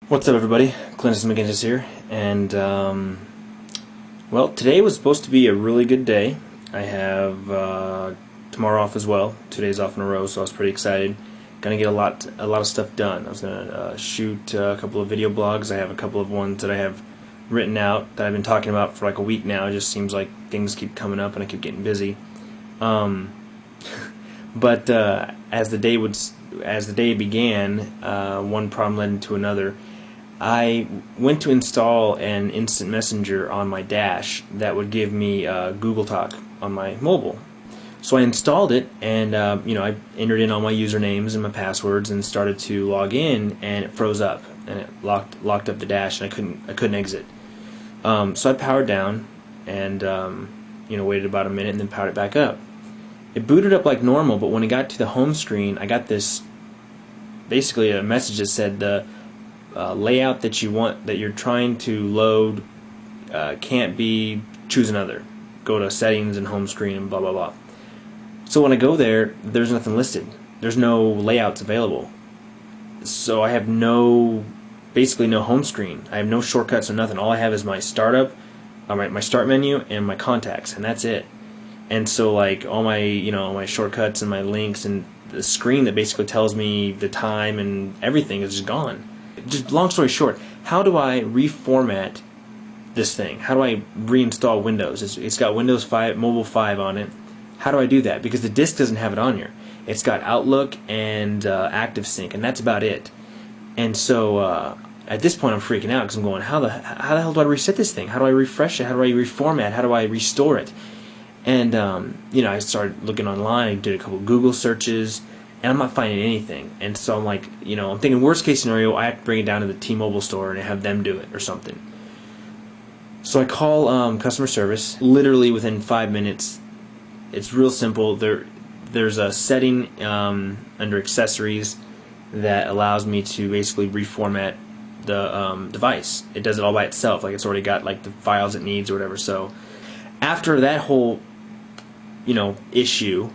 What's up, everybody? Clintus.tv here, and well, today was supposed to be a really good day. I have tomorrow off as well, 2 days off in a row, so I was pretty excited. Gonna get a lot of stuff done. I was gonna shoot a couple of video blogs. I have a couple of ones that I have written out that I've been talking about for like a week now. It just seems like things keep coming up and I keep getting busy. But as the day began, one problem led into another. I went to install an instant messenger on my dash that would give me Google Talk on my mobile. So I installed it, and I entered in all my usernames and my passwords and started to log in, and it froze up and it locked up the dash, and I couldn't exit. So I powered down and waited about a minute and then powered it back up. It booted up like normal, but when it got to the home screen, I got this basically a message that said the layout that you're trying to load can't be, choose another. Go to settings and home screen and blah blah blah. So when I go there, there's nothing listed. There's no layouts available. So I have basically no home screen. I have no shortcuts or nothing. All I have is my startup, my start menu, and my contacts, and that's it. And so like all my my shortcuts and my links and the screen that basically tells me the time and everything is just gone. Just long story short, how do I reformat this thing? How do I reinstall Windows? It's got Windows 5, Mobile 5 on it. How do I do that? Because the disk doesn't have it on here. It's got Outlook and ActiveSync, and that's about it. And so at this point, I'm freaking out because I'm going, how the hell do I reset this thing? How do I refresh it? How do I reformat? How do I restore it? And I started looking online. I did a couple Google searches, and I'm not finding anything. And so I'm like, I'm thinking worst case scenario, I have to bring it down to the T-Mobile store and have them do it or something. So I call customer service. Literally within 5 minutes. It's real simple. There's a setting under accessories that allows me to basically reformat the device. It does it all by itself. Like it's already got like the files it needs or whatever. So after that whole issue,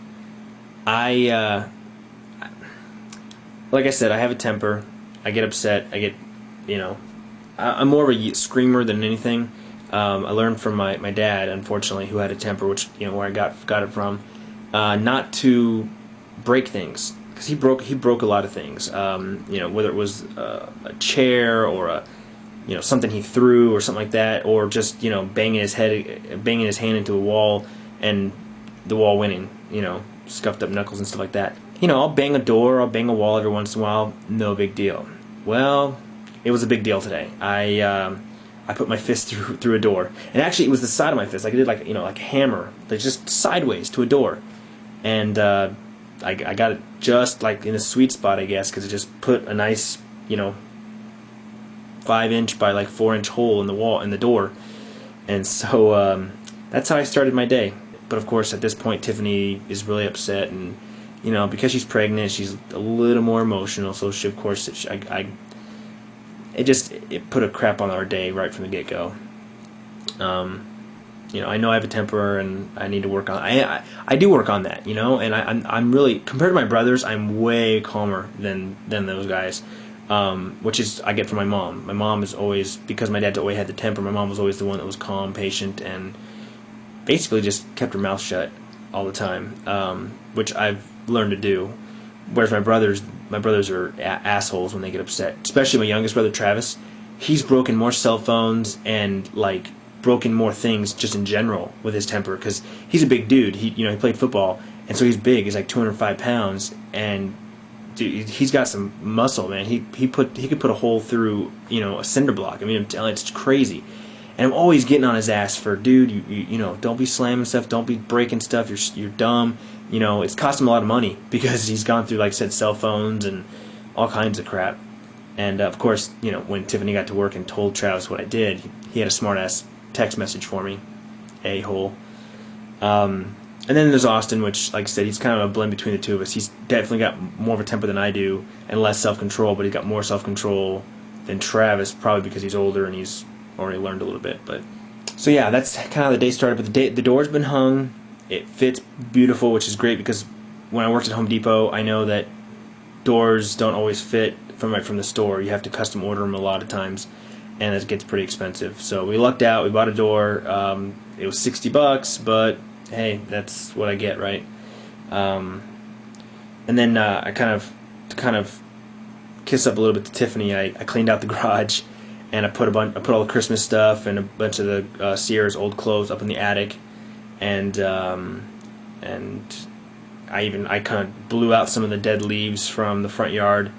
like I said, I have a temper. I get upset. I'm more of a screamer than anything. I learned from my dad, unfortunately, who had a temper, which where I got it from, not to break things, because he broke a lot of things. Whether it was a chair or something he threw or something like that, or just banging his hand into a wall and the wall winning, scuffed up knuckles and stuff like that. I'll bang a door, I'll bang a wall every once in a while, no big deal. Well, it was a big deal today. I put my fist through a door, and actually it was the side of my fist. Like I did like a hammer, like just sideways to a door, and I got it just like in a sweet spot, I guess, because it just put a nice 5-inch by like 4-inch hole in the wall in the door, and so that's how I started my day. But of course, at this point, Tiffany is really upset, and because she's pregnant, she's a little more emotional. So she, of course, it put a crap on our day right from the get-go. I know I have a temper, and I need to work on. I do work on that, and I'm really, compared to my brothers, I'm way calmer than those guys. Which is I get from my mom. My mom is always, because my dad always had the temper, my mom was always the one that was calm, patient, and basically just kept her mouth shut all the time, which I've learned to do. Whereas my brothers are assholes when they get upset. Especially my youngest brother, Travis. He's broken more cell phones and like broken more things just in general with his temper, because he's a big dude. He played football, and so he's big. He's like 205 pounds, and dude, he's got some muscle, man. He could put a hole through a cinder block. I mean, I'm telling you, it's crazy. And I'm always getting on his ass for, dude, you don't be slamming stuff, don't be breaking stuff. You're dumb. It's cost him a lot of money because he's gone through, like I said, cell phones and all kinds of crap. And of course, when Tiffany got to work and told Travis what I did, he had a smart ass text message for me, a-hole. And then there's Austin, which, like I said, he's kind of a blend between the two of us. He's definitely got more of a temper than I do and less self-control, but he's got more self-control than Travis, probably because he's older and he's already learned a little bit. But so yeah, that's kind of how the day started. But the door's been hung. It fits beautiful, which is great, because when I worked at Home Depot, I know that doors don't always fit from the store. You have to custom order them a lot of times, and it gets pretty expensive. So we lucked out. We bought a door. It was $60, but hey, that's what I get, right? And then I kind of kiss up a little bit to Tiffany. I cleaned out the garage, and I put all the Christmas stuff and a bunch of the Sierra's old clothes up in the attic, and I kind of blew out some of the dead leaves from the front yard,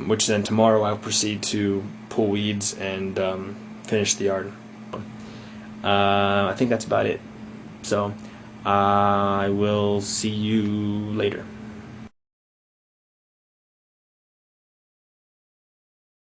which then tomorrow I'll proceed to pull weeds and finish the yard. I think that's about it. So I will see you later.